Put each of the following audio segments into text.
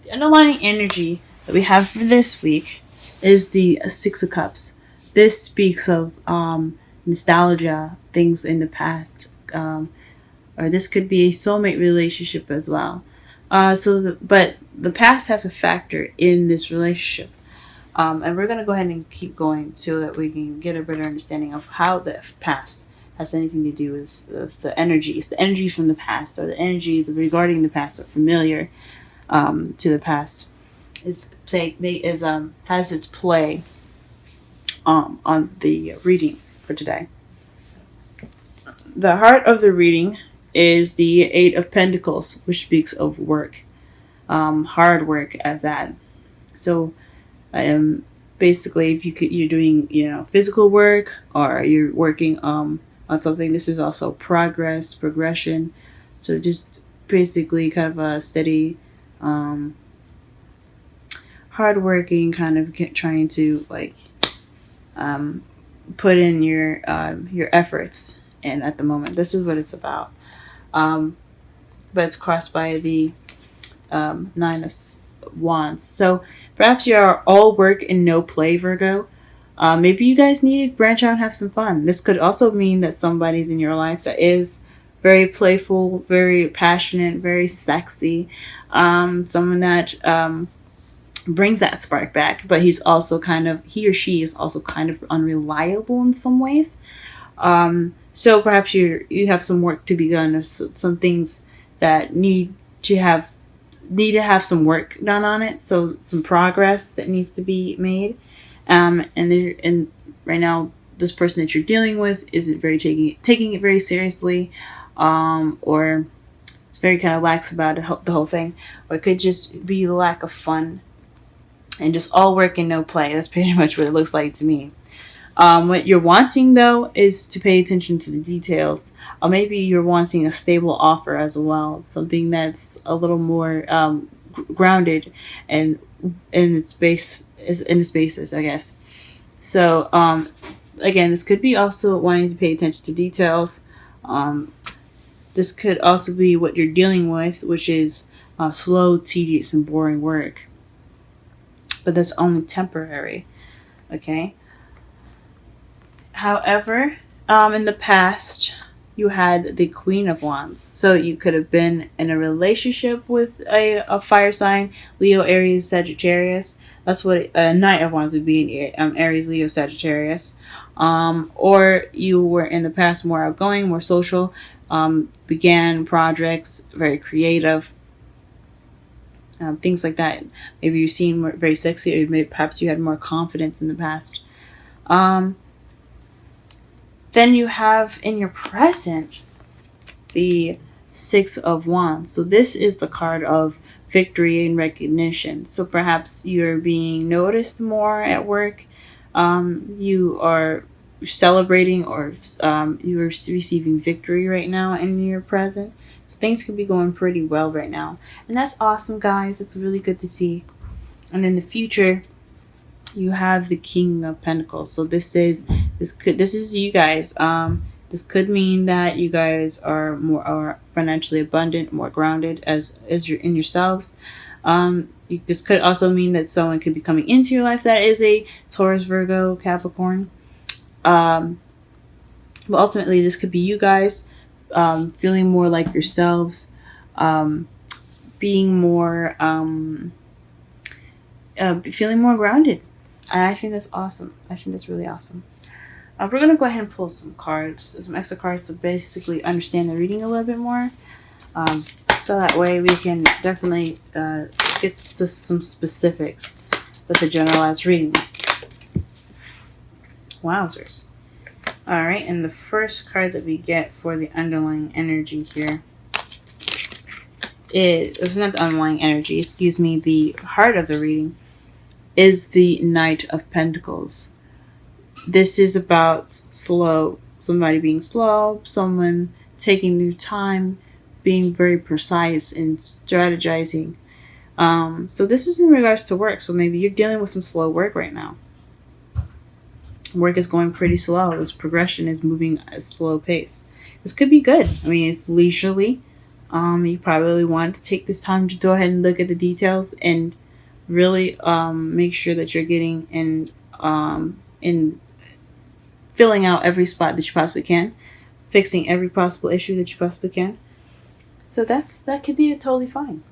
The underlying energy that we have for this week is the Six of Cups. This speaks of nostalgia, things in the past, or this could be a soulmate relationship as well. But the past has a factor in this relationship. And we're going to go ahead and keep going so that we can get a better understanding of how the past has anything to do with the energies. The energies from the past, or the energies regarding the past, are familiar to the past. Has its play on the reading for today. The heart of the reading is the Eight of Pentacles, which speaks of work, hard work at that. So basically, if you're doing physical work, or you're working on something, this is also progression. So just basically kind of a steady, hardworking kind of trying to um, put in your efforts. And at the moment, this is what it's about. Um, but it's crossed by the Nine of Wands. So perhaps you are all work and no play, Virgo. Maybe you guys need to branch out and have some fun. This could also mean that somebody's in your life that is very playful, very passionate, very sexy. Someone that brings that spark back, but he or she is also kind of unreliable in some ways. So perhaps you have some work to be done, or some things that need to have some work done on it. So some progress that needs to be made. And right now, this person that you're dealing with isn't very taking it very seriously, or it's very kind of lax about the whole thing, or it could just be the lack of fun and just all work and no play. That's pretty much what it looks like to me. What you're wanting, though, is to pay attention to the details. Maybe you're wanting a stable offer as well, something that's a little more grounded and in its basis, I guess. So, again, this could be also wanting to pay attention to details. This could also be what you're dealing with, which is slow, tedious, and boring work. But that's only temporary. Okay. However, in the past, you had the Queen of Wands. So you could have been in a relationship with a fire sign, Leo, Aries, Sagittarius. That's what a Knight of Wands would be in Aries, Leo, Sagittarius. Or you were in the past more outgoing, more social, began projects, very creative, things like that. Maybe you seem very sexy, or perhaps you had more confidence in the past. Um, Then you have in your present the Six of Wands. So this is the card of victory and recognition. So perhaps you're being noticed more at work. You are celebrating, or you are receiving victory right now in your present. So things could be going pretty well right now. And that's awesome, guys. It's really good to see. And in the future, you have the King of Pentacles. So this is you guys. This could mean that you guys are financially abundant, more grounded as you're in yourselves. This could also mean that someone could be coming into your life that is a Taurus, Virgo, Capricorn. But ultimately, this could be you guys feeling more like yourselves, being more, feeling more grounded. And I think that's awesome. I think that's really awesome. We're going to go ahead and pull some extra cards to basically understand the reading a little bit more. So that way we can definitely get to some specifics with the generalized reading. Wowzers. Alright, and the first card that we get for the underlying energy here it's not the underlying energy, excuse me, the heart of the reading is the Knight of Pentacles. This is about somebody being slow, someone taking their time, being very precise and strategizing. So this is in regards to work. So maybe you're dealing with some slow work right now. Work is going pretty slow. This progression is moving at a slow pace. This could be good. I mean, it's leisurely. You probably want to take this time to go ahead and look at the details and really make sure that you're getting in filling out every spot that you possibly can, fixing every possible issue that you possibly can. So that could be totally fine.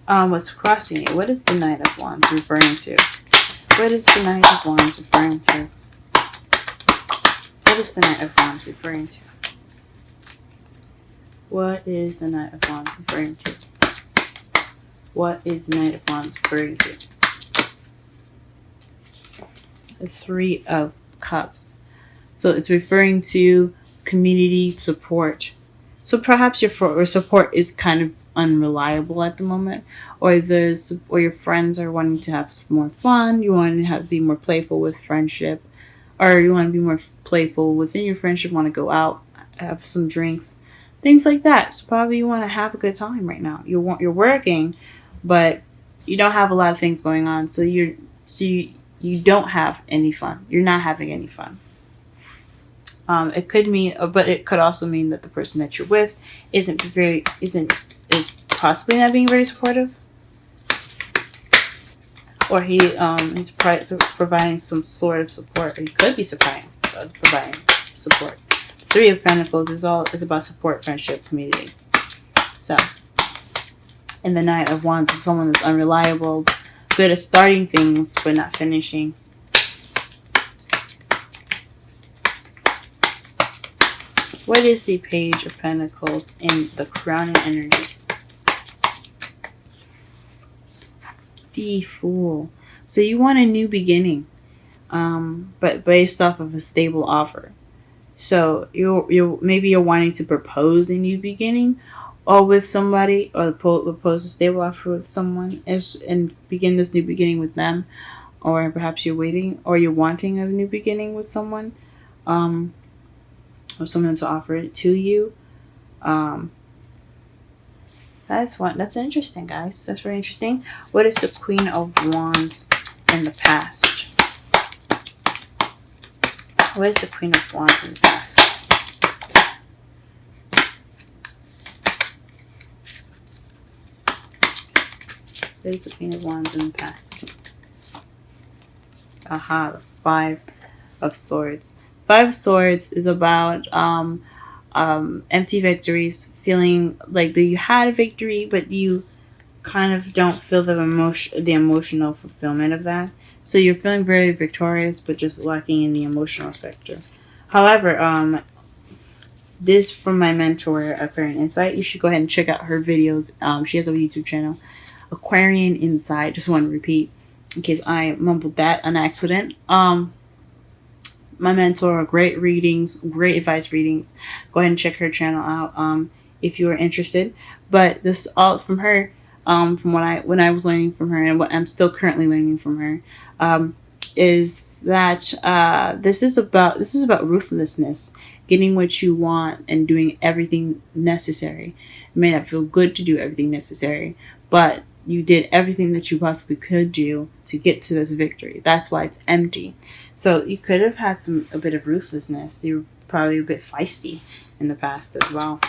What's crossing it? What is the Knight of Wands referring to? What is the Knight of Wands referring to? What is the Knight of Wands referring to? What is the Knight of Wands referring to? What is the Knight of Wands referring to? The Three of Cups. So it's referring to community support. So perhaps your support is kind of unreliable at the moment, or your friends are wanting to have some more fun. You want to be more playful with friendship, or you want to be more playful within your friendship. Want to go out, have some drinks, things like that. So probably you want to have a good time right now. You're working, but you don't have a lot of things going on. So you don't have any fun. You're not having any fun. It could mean, but it could also mean that the person that you're with is possibly not being very supportive, or he's providing some sort of support, or he could be providing support. Three of Pentacles is about support, friendship, community. So, and the Knight of Wands is someone that's unreliable, good at starting things but not finishing. What is the Page of Pentacles in the crowning energy? The Fool. So you want a new beginning, but based off of a stable offer. So you're wanting to propose a new beginning, or with somebody, or propose a stable offer with someone, and begin this new beginning with them, or perhaps you're waiting, or you're wanting a new beginning with someone, or someone to offer it to you. That's interesting, guys. That's very interesting. What is the Queen of Wands in the past? What is the Queen of Wands in the past? What is the Queen of Wands in the past? Aha, the Five of Swords. Five of Swords is about empty victories, feeling like that you had a victory, but you kind of don't feel the emotional fulfillment of that. So you're feeling very victorious, but just lacking in the emotional spectrum. However, this from my mentor, Aquarian Insight. You should go ahead and check out her videos. She has a YouTube channel, Aquarian Insight. Just want to repeat in case I mumbled that on accident. My mentor, great readings, great advice readings. Go ahead and check her channel out if you are interested. But this all from her, from when I was learning from her, and what I'm still currently learning from her, is that this is about ruthlessness, getting what you want and doing everything necessary. It may not feel good to do everything necessary, but you did everything that you possibly could do to get to this victory. That's why it's empty. So you could have had a bit of ruthlessness. You were probably a bit feisty in the past as well.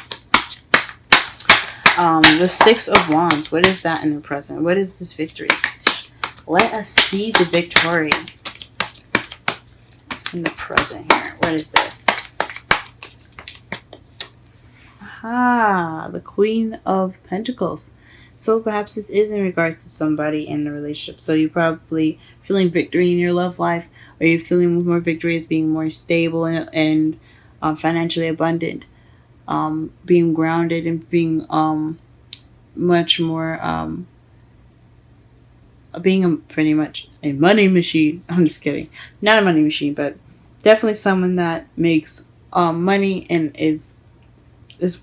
The Six of Wands. What is that in the present? What is this victory? Let us see the victory in the present here. What is this? Aha, the Queen of Pentacles. So perhaps this is in regards to somebody in the relationship. So you're probably feeling victory in your love life, or you're feeling more victory as being more stable and financially abundant, being grounded and being much more being pretty much a money machine. I'm just kidding, not a money machine, but definitely someone that makes money and is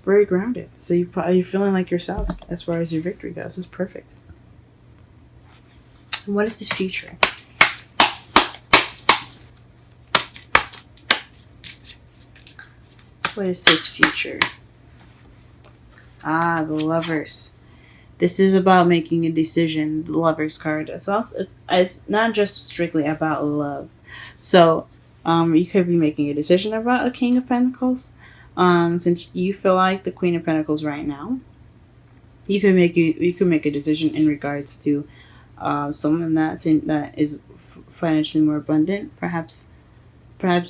very grounded. So you're feeling like yourself as far as your victory goes. It's perfect. And what is this future? What is this future? Ah, the Lovers. This is about making a decision. The Lovers card. It's not just strictly about love. So you could be making a decision about a King of Pentacles. Since you feel like the Queen of Pentacles right now, you could make a decision in regards to someone that is financially more abundant. Perhaps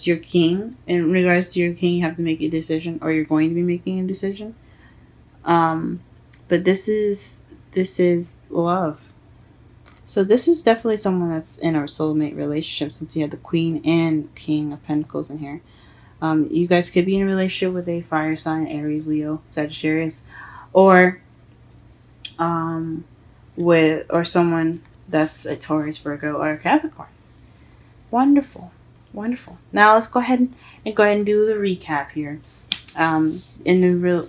your king. In regards to your king, you have to make a decision, or you're going to be making a decision. But this is love. So this is definitely someone that's in our soulmate relationship, since you have the Queen and King of Pentacles in here. You guys could be in a relationship with a fire sign, Aries, Leo, Sagittarius, or with someone that's a Taurus, Virgo, or a Capricorn. Wonderful, wonderful. Now let's go ahead and do the recap here. In the real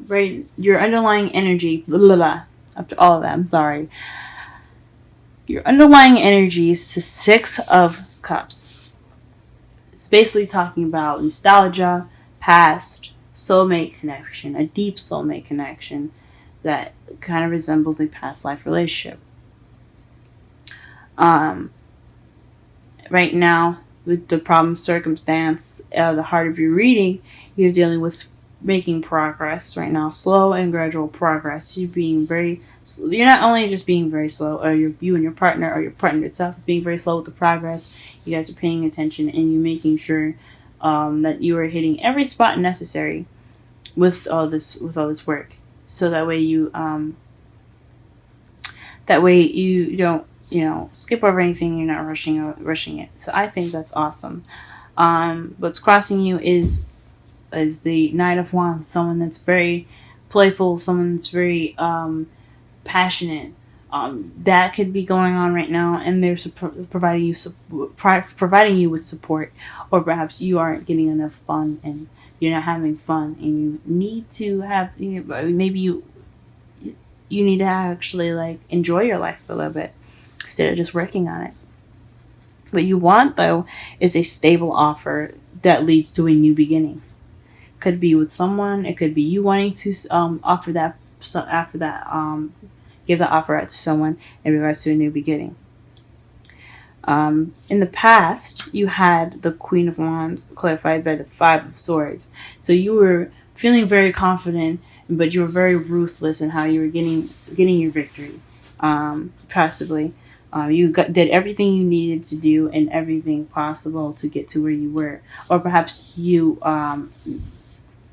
right, your underlying energy. Blah, blah, blah, after all of that, I'm sorry. Your underlying energy is the Six of Cups. It's basically talking about nostalgia, past, soulmate connection, a deep soulmate connection that kind of resembles a past life relationship. Right now, with the problem circumstance, the heart of your reading, you're dealing with making progress right now, slow and gradual progress. You're not only just being very slow, or you and your partner, or your partner itself is being very slow with the progress. You guys are paying attention, and you're making sure that you are hitting every spot necessary with all this work, so that way you don't skip over anything. You're not rushing it. So I think that's awesome. What's crossing you is the Knight of Wands, someone that's very playful, someone that's very passionate. That could be going on right now, and they're providing you with support, or perhaps you aren't getting enough fun and you're not having fun, and you need to have, maybe you need to actually like enjoy your life a little bit instead of just working on it. What you want, though, is a stable offer that leads to a new beginning. Could be with someone. It could be you wanting to offer that. So after that, give the offer out to someone in regards to a new beginning. In the past, you had the Queen of Wands clarified by the Five of Swords. So you were feeling very confident, but you were very ruthless in how you were getting your victory. Passively, did everything you needed to do and everything possible to get to where you were, or perhaps you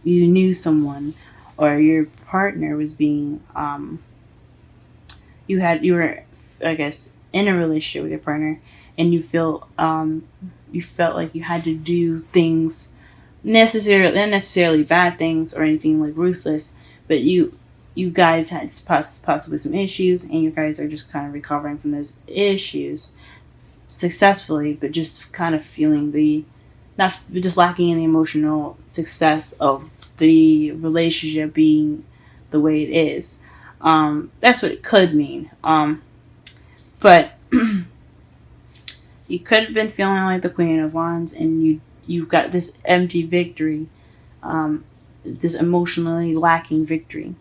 knew someone, or your partner was being you were, I guess, in a relationship with your partner, and you felt like you had to do things not necessarily bad things or anything like ruthless, but you guys had possibly some issues, and you guys are just kind of recovering from those issues successfully, but just kind of feeling not just lacking in the emotional success of the relationship being the way it is. That's what it could mean. But you could have been feeling like the Queen of Wands, and you got this empty victory, this emotionally lacking victory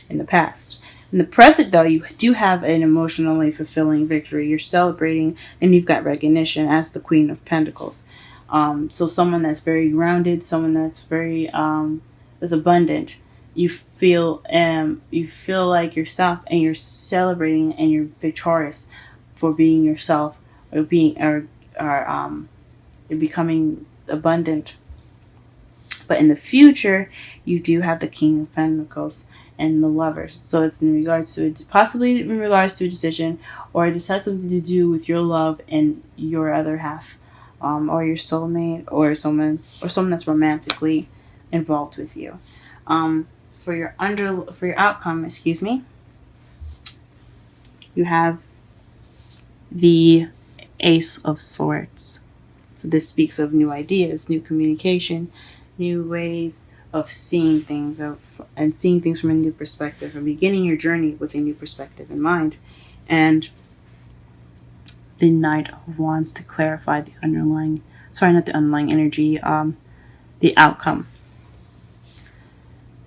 in the past. In the present, though, you do have an emotionally fulfilling victory. You're celebrating, and you've got recognition as the Queen of Pentacles. So someone that's very grounded, someone that's very that's abundant. You feel like yourself, and you're celebrating, and you're victorious for being yourself, or you're becoming abundant. But in the future, you do have the King of Pentacles and the Lovers. So it's possibly in regards to a decision, or it has something to do with your love and your other half, or your soulmate, or someone that's romantically involved with you. For your outcome, excuse me, you have the Ace of Swords. So this speaks of new ideas, new communication, new ways of seeing things, and seeing things from a new perspective, and beginning your journey with a new perspective in mind. And the Knight of Wands to clarify the underlying, not the underlying energy, the outcome.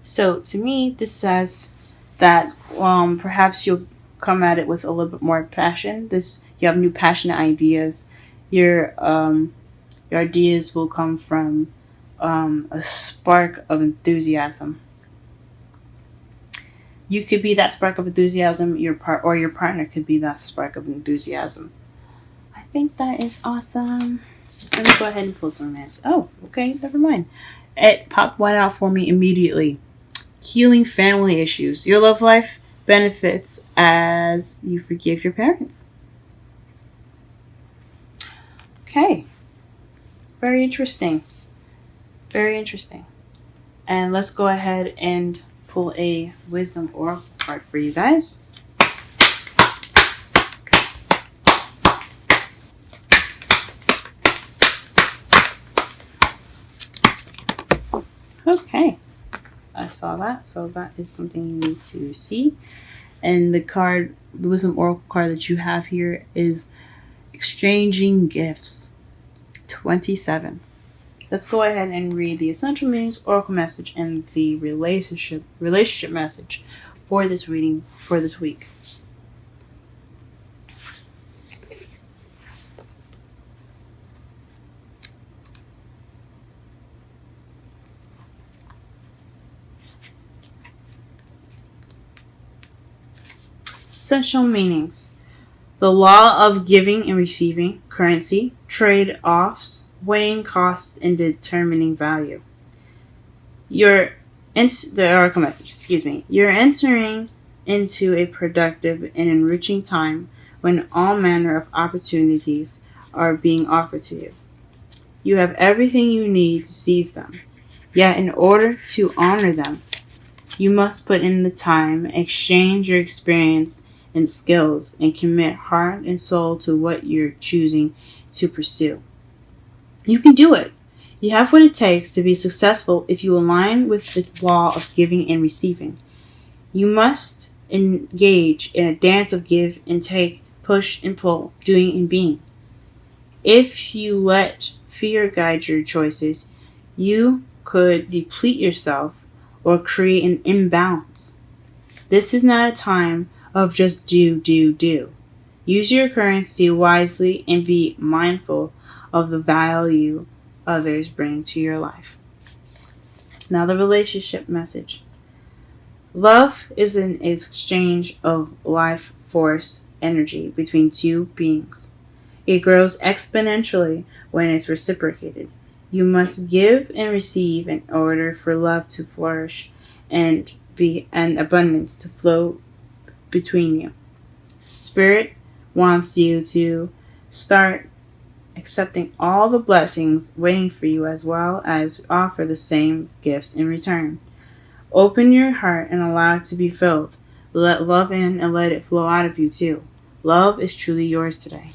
So to me, this says that perhaps you'll come at it with a little bit more passion. You have new passionate ideas. Your ideas will come from a spark of enthusiasm. You could be that spark of enthusiasm. Your partner could be that spark of enthusiasm. I think that is awesome. Let me go ahead and pull some romance. Oh, okay, never mind. It popped one out for me immediately. Healing family issues. Your love life benefits as you forgive your parents. Okay. Very interesting. Very interesting. And let's go ahead and pull a wisdom oracle card for you guys. Okay. I saw that, so that is something you need to see. And the wisdom oracle card that you have here is exchanging gifts. 27. Let's go ahead and read the essential meanings, oracle message, and the relationship message for this reading for this week. Essential meanings. The law of giving and receiving, currency, trade-offs, weighing costs, and determining value. The oracle message, You're entering into a productive and enriching time when all manner of opportunities are being offered to you. You have everything you need to seize them. Yet in order to honor them, you must put in the time, exchange your experience and skills, and commit heart and soul to what you're choosing to pursue. You can do it. You have what it takes to be successful if you align with the law of giving and receiving. You must engage in a dance of give and take, push and pull, doing and being. If you let fear guide your choices, you could deplete yourself or create an imbalance. This is not a time of just do. Use your currency wisely and be mindful of the value others bring to your life. Now the relationship message. Love is an exchange of life force energy between two beings. It grows exponentially when it's reciprocated. You must give and receive in order for love to flourish and abundance to flow between you. Spirit wants you to start accepting all the blessings waiting for you, as well as offer the same gifts in return. Open your heart and allow it to be filled. Let love in and let it flow out of you too. Love is truly yours today.